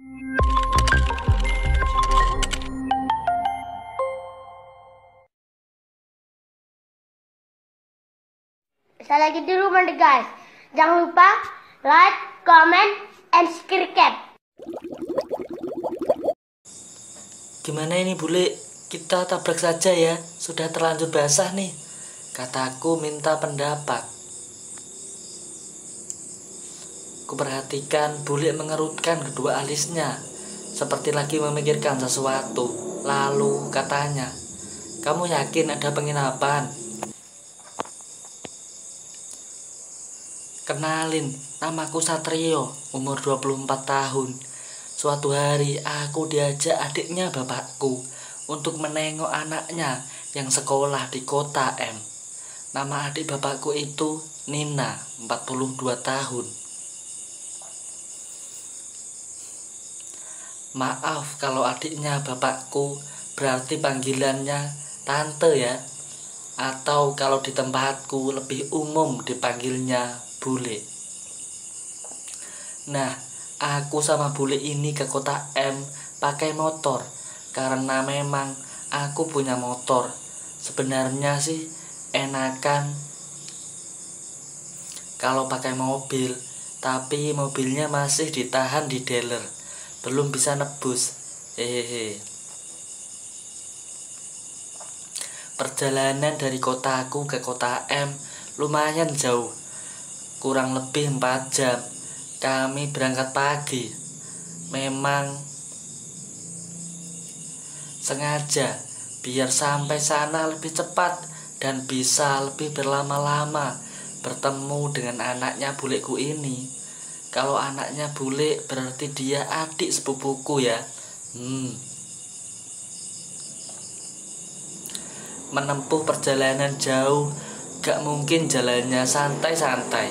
Saya lagi di rumah deh guys. Jangan lupa like, comment, and subscribe. Gimana ini bule? Kita tabrak saja ya. Sudah terlanjur basah nih. Kataku minta pendapat. Kuperhatikan bule mengerutkan kedua alisnya, seperti lagi memikirkan sesuatu. Lalu katanya, "Kamu yakin ada penginapan?" "Kenalin, namaku Satrio, umur 24 tahun. Suatu hari aku diajak adiknya bapakku untuk menengok anaknya yang sekolah di kota M. Nama adik bapakku itu Nina, 42 tahun. Maaf kalau adiknya bapakku, berarti panggilannya tante ya. Atau kalau di tempatku lebih umum dipanggilnya bule. Nah, aku sama bule ini ke kota M pakai motor karena memang aku punya motor. Sebenarnya sih enakan kalau pakai mobil, tapi mobilnya masih ditahan di dealer, belum bisa nebus. Hehehe. Perjalanan dari kotaku ke kota M lumayan jauh, kurang lebih 4 jam. Kami berangkat pagi. Memang sengaja biar sampai sana lebih cepat dan bisa lebih berlama-lama bertemu dengan anaknya buleku ini. Kalau anaknya bule berarti dia adik sepupuku ya. Menempuh perjalanan jauh, gak mungkin jalannya santai-santai.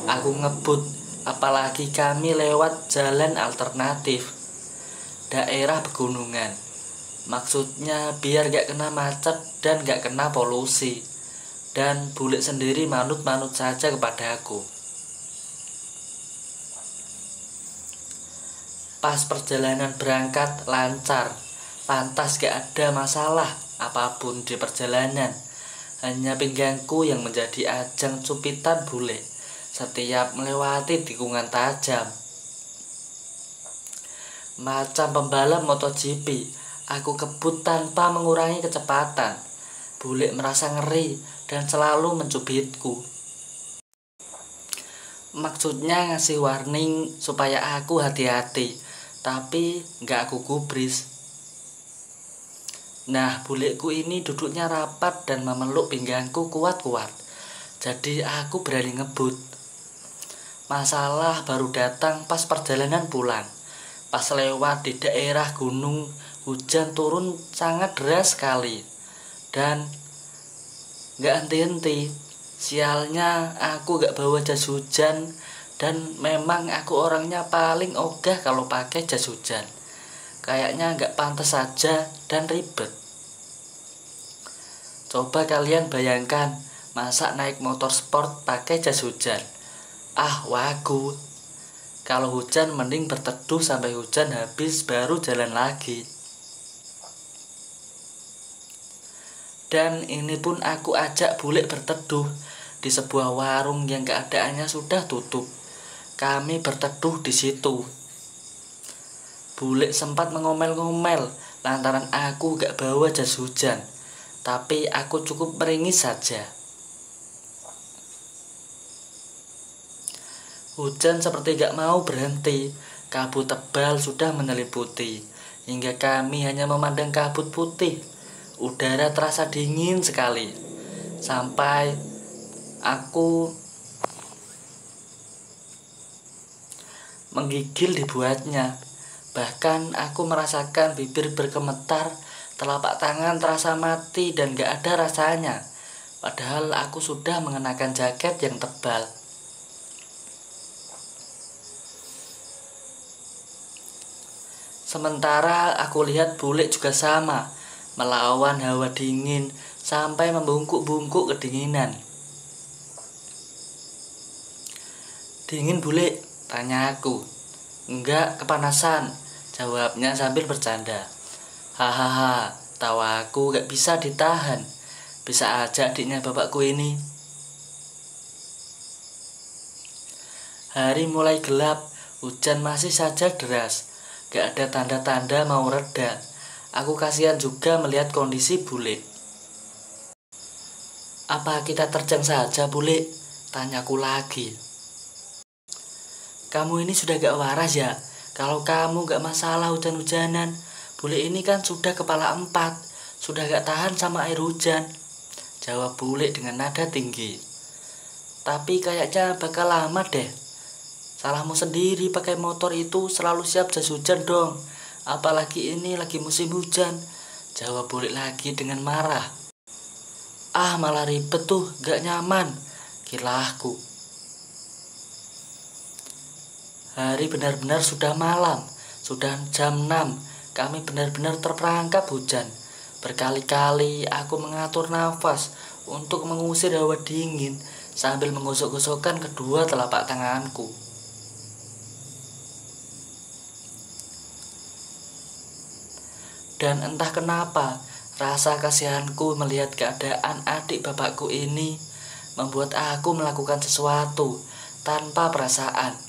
Aku ngebut, apalagi kami lewat jalan alternatif, daerah pegunungan. Maksudnya biar gak kena macet dan gak kena polusi. Dan bule sendiri manut-manut saja kepada aku. Pas perjalanan berangkat lancar, pantas gak ada masalah apapun di perjalanan. Hanya pinggangku yang menjadi ajang cupitan bule setiap melewati tikungan tajam. Macam pembalap MotoGP, aku kebut tanpa mengurangi kecepatan. Bule merasa ngeri dan selalu mencubitku. Maksudnya ngasih warning supaya aku hati-hati, tapi gak aku gubris. Nah, buleku ini duduknya rapat dan memeluk pinggangku kuat-kuat. Jadi aku berani ngebut. Masalah baru datang pas perjalanan pulang. Pas lewat di daerah gunung, hujan turun sangat deras sekali. Dan gak henti-henti. Sialnya aku gak bawa jas hujan. Dan memang aku orangnya paling ogah kalau pakai jas hujan. Kayaknya gak pantas saja dan ribet. Coba kalian bayangkan, masa naik motor sport pakai jas hujan? Ah, wagu. Kalau hujan mending berteduh sampai hujan habis baru jalan lagi. Dan ini pun aku ajak bule berteduh di sebuah warung yang keadaannya sudah tutup. Kami berteduh di situ. Bule sempat mengomel-ngomel lantaran aku gak bawa jas hujan, tapi aku cukup meringis saja. Hujan seperti gak mau berhenti. Kabut tebal sudah menyelimuti, hingga kami hanya memandang kabut putih. Udara terasa dingin sekali, sampai aku menggigil dibuatnya. Bahkan aku merasakan bibir bergemetar, telapak tangan terasa mati dan gak ada rasanya. Padahal aku sudah mengenakan jaket yang tebal. Sementara aku lihat bule juga sama, melawan hawa dingin sampai membungkuk-bungkuk kedinginan. "Dingin bule?" tanya aku. "Enggak, kepanasan. jawabnya sambil bercanda. Hahaha, tawa aku gak bisa ditahan. Bisa aja adiknya bapakku ini. Hari mulai gelap, hujan masih saja deras. Gak ada tanda-tanda mau reda. Aku kasihan juga melihat kondisi bule. Apa kita terjang saja, bule? Tanyaku lagi. Kamu ini sudah gak waras ya? Kalau kamu gak masalah hujan-hujanan, bule ini kan sudah kepala 4, sudah gak tahan sama air hujan. Jawab bule dengan nada tinggi. Tapi kayaknya bakal lama deh. Salahmu sendiri pakai motor itu selalu siap jas hujan dong. Apalagi ini lagi musim hujan. Jawab bule lagi dengan marah. Ah, malah ribet tuh, gak nyaman, kilahku. Hari benar-benar sudah malam, sudah jam 6. Kami benar-benar terperangkap hujan. Berkali-kali aku mengatur nafas untuk mengusir hawa dingin sambil menggosok-gosokkan kedua telapak tanganku. Dan entah kenapa, rasa kasihanku melihat keadaan adik bapakku ini membuat aku melakukan sesuatu tanpa perasaan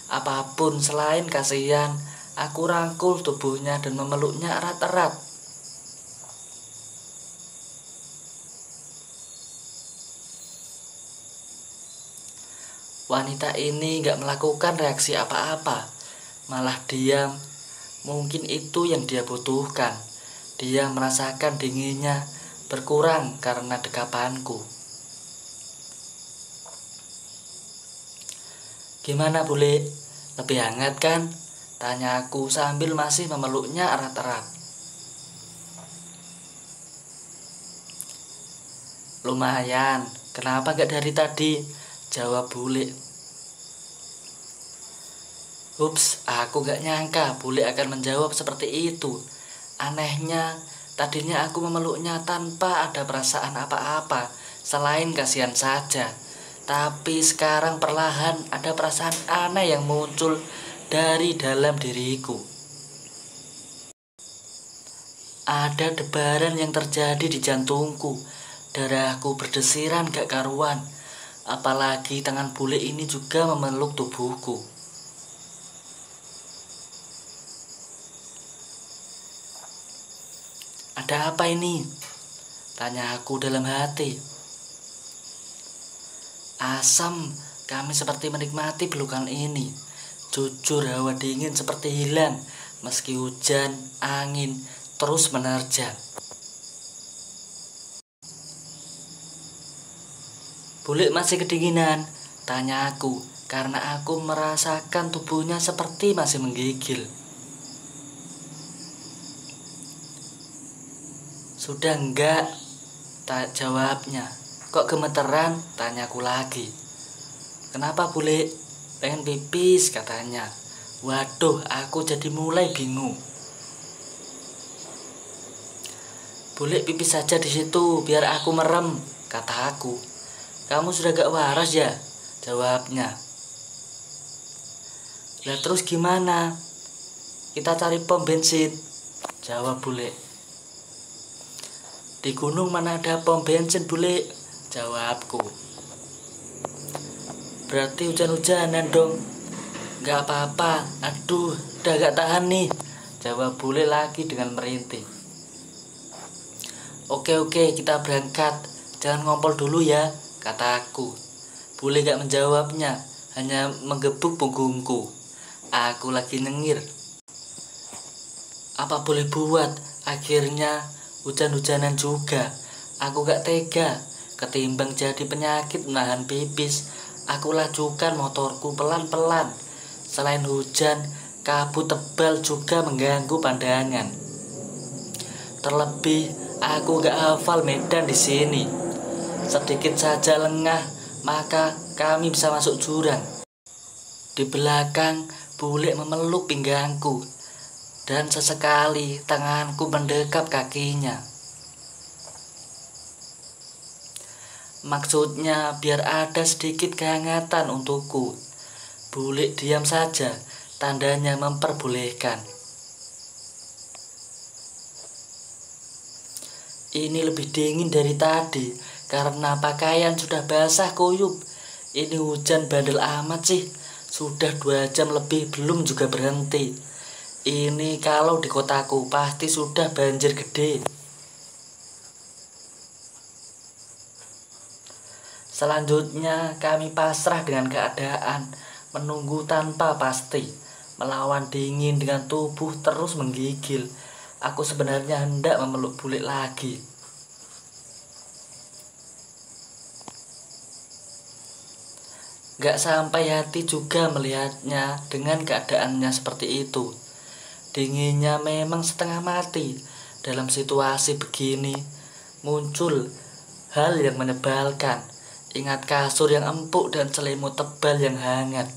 apapun selain kasihan. Aku rangkul tubuhnya dan memeluknya erat-erat. Wanita ini gak melakukan reaksi apa-apa, malah diam. Mungkin itu yang dia butuhkan. Dia merasakan dinginnya berkurang karena dekapanku. Gimana bule? Lebih hangat kan? Tanya aku sambil masih memeluknya erat-erat. Lumayan, kenapa gak dari tadi? Jawab bule. Ups, aku gak nyangka bule akan menjawab seperti itu. Anehnya, tadinya aku memeluknya tanpa ada perasaan apa-apa selain kasihan saja. Tapi sekarang perlahan ada perasaan aneh yang muncul dari dalam diriku. Ada debaran yang terjadi di jantungku. Darahku berdesiran gak karuan. Apalagi tangan bule ini juga memeluk tubuhku. Ada apa ini? Tanya aku dalam hati. Asam, kami seperti menikmati pelukan ini. Jujur hawa dingin seperti hilang meski hujan, angin terus menerjang. Bule masih kedinginan? Tanya aku karena aku merasakan tubuhnya seperti masih menggigil. Sudah enggak, tak jawabnya. Kok gemeteran? Tanyaku lagi. Kenapa bule? Pengen pipis katanya. Waduh, aku jadi mulai bingung. Bule pipis saja di situ biar aku merem, kata aku. Kamu sudah gak waras ya? Jawabnya. Lah terus gimana? Kita cari pom bensin, jawab bule. Di gunung mana ada pom bensin bule? Jawabku. Berarti hujan-hujanan dong. Gak apa-apa. Aduh, udah gak tahan nih, jawab bule lagi dengan merintih. Oke, kita berangkat. Jangan ngompol dulu ya, kata aku. Bule gak menjawabnya, hanya menggebuk punggungku. Aku lagi nyengir. Apa boleh buat? Akhirnya hujan-hujanan juga. Aku gak tega. Ketimbang jadi penyakit menahan pipis, aku lajukan motorku pelan-pelan. Selain hujan, kabut tebal juga mengganggu pandangan. Terlebih, aku gak hafal medan di sini. Sedikit saja lengah, maka kami bisa masuk jurang. Di belakang, bule memeluk pinggangku. Dan sesekali tanganku mendekap kakinya. Maksudnya biar ada sedikit kehangatan untukku. Bule diam saja, tandanya memperbolehkan. Ini lebih dingin dari tadi karena pakaian sudah basah kuyup. Ini hujan bandel amat sih. Sudah 2 jam lebih belum juga berhenti. Ini kalau di kotaku pasti sudah banjir gede. Selanjutnya kami pasrah dengan keadaan, menunggu tanpa pasti, melawan dingin dengan tubuh terus menggigil. Aku sebenarnya hendak memeluk bule lagi. Gak sampai hati juga melihatnya dengan keadaannya seperti itu. Dinginnya memang setengah mati. Dalam situasi begini, muncul hal yang menyebalkan. Ingat kasur yang empuk dan selimut tebal yang hangat.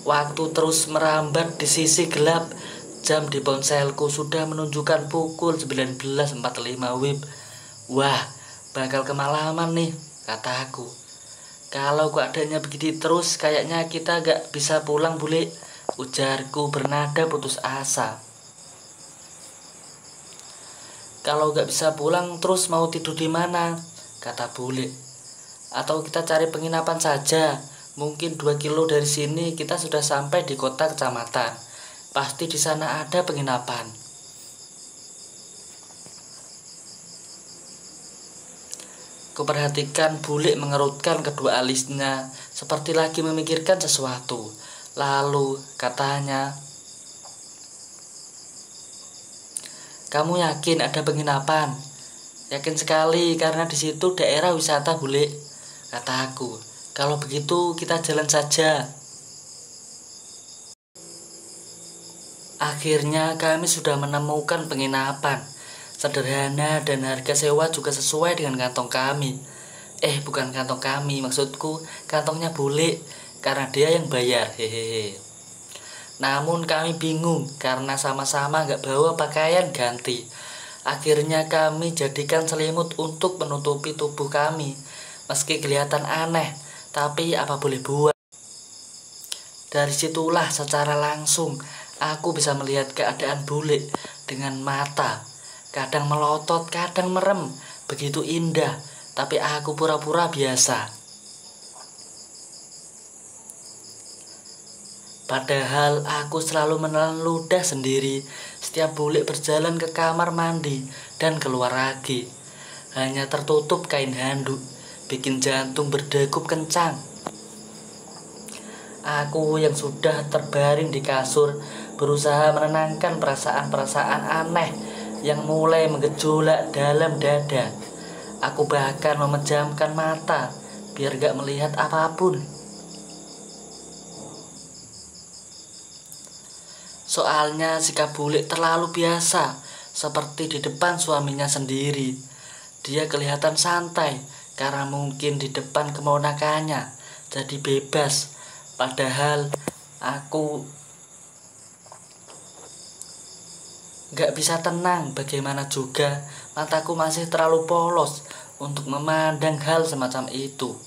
Waktu terus merambat di sisi gelap. Jam di ponselku sudah menunjukkan pukul 19.45 WIB. Wah, bakal kemalaman nih, kataku. Kalau keadaannya begini terus, kayaknya kita gak bisa pulang, bule, ujarku bernada putus asa. Kalau gak bisa pulang terus mau tidur di mana? Kata bule. Atau kita cari penginapan saja. Mungkin 2 kilo dari sini kita sudah sampai di kota kecamatan. Pasti di sana ada penginapan. Kuperhatikan bule mengerutkan kedua alisnya seperti lagi memikirkan sesuatu. Lalu katanya, "Kamu yakin ada penginapan?" "Yakin sekali karena di situ daerah wisata, bule," kataku. "Kalau begitu kita jalan saja." Akhirnya kami sudah menemukan penginapan. Sederhana dan harga sewa juga sesuai dengan kantong kami. Bukan kantong kami, maksudku kantongnya bule, karena dia yang bayar, hehehe. Namun kami bingung karena sama-sama gak bawa pakaian ganti. Akhirnya kami jadikan selimut untuk menutupi tubuh kami. Meski kelihatan aneh, tapi apa boleh buat. Dari situlah secara langsung aku bisa melihat keadaan bule dengan mata. Kadang melotot, kadang merem. Begitu indah, tapi aku pura-pura biasa. Padahal aku selalu menelan ludah sendiri setiap bule berjalan ke kamar mandi dan keluar lagi. Hanya tertutup kain handuk, bikin jantung berdegup kencang. Aku yang sudah terbaring di kasur berusaha menenangkan perasaan-perasaan aneh yang mulai menggejolak dalam dada. Aku bahkan memejamkan mata biar gak melihat apapun. Soalnya sikap bule terlalu biasa, seperti di depan suaminya sendiri. Dia kelihatan santai karena mungkin di depan keponakannya, jadi bebas. Padahal aku gak bisa tenang. Bagaimana juga mataku masih terlalu polos untuk memandang hal semacam itu.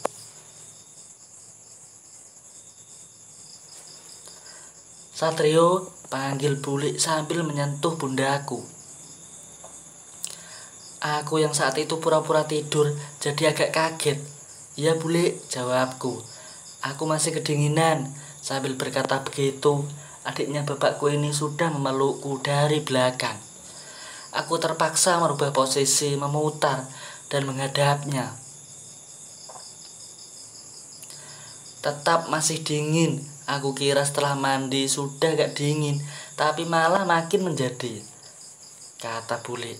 "Satrio," panggil bule sambil menyentuh pundaku. Aku yang saat itu pura-pura tidur jadi agak kaget. "Ya bule," jawabku. "Aku masih kedinginan." Sambil berkata begitu, adiknya bapakku ini sudah memelukku dari belakang. Aku terpaksa merubah posisi, memutar dan menghadapnya. Tetap masih dingin. Aku kira setelah mandi sudah gak dingin, tapi malah makin menjadi, kata bule.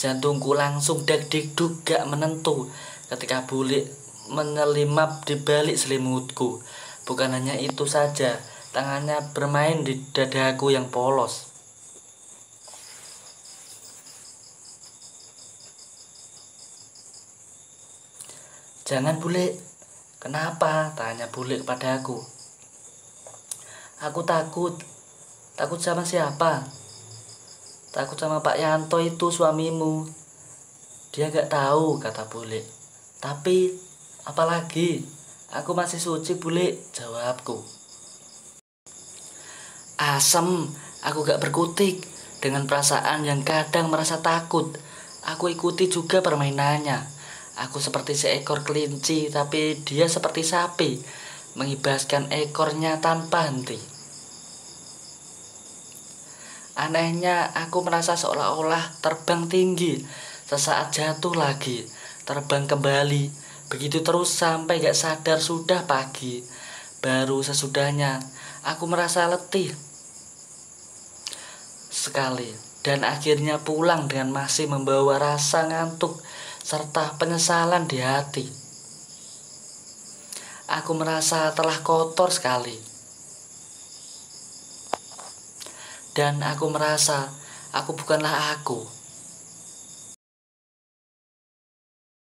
Jantungku langsung deg-deg gak menentu ketika bule menyelimap di balik selimutku. Bukan hanya itu saja, tangannya bermain di dadaku yang polos. "Jangan bule." "Kenapa?" tanya bule kepadaku. "Aku takut." "Takut sama siapa?" "Takut sama Pak Yanto itu suamimu. Dia gak tahu," kata bule. "Tapi apalagi? Aku masih suci bule," jawabku. Asem, aku gak berkutik. Dengan perasaan yang kadang merasa takut, aku ikuti juga permainannya. Aku seperti seekor kelinci, tapi dia seperti sapi, mengibaskan ekornya tanpa henti. Anehnya, aku merasa seolah-olah terbang tinggi, sesaat jatuh lagi, terbang kembali, begitu terus sampai gak sadar sudah pagi. Baru sesudahnya, aku merasa letih sekali dan akhirnya pulang dengan masih membawa rasa ngantuk serta penyesalan di hati. Aku merasa telah kotor sekali dan aku merasa aku bukanlah aku.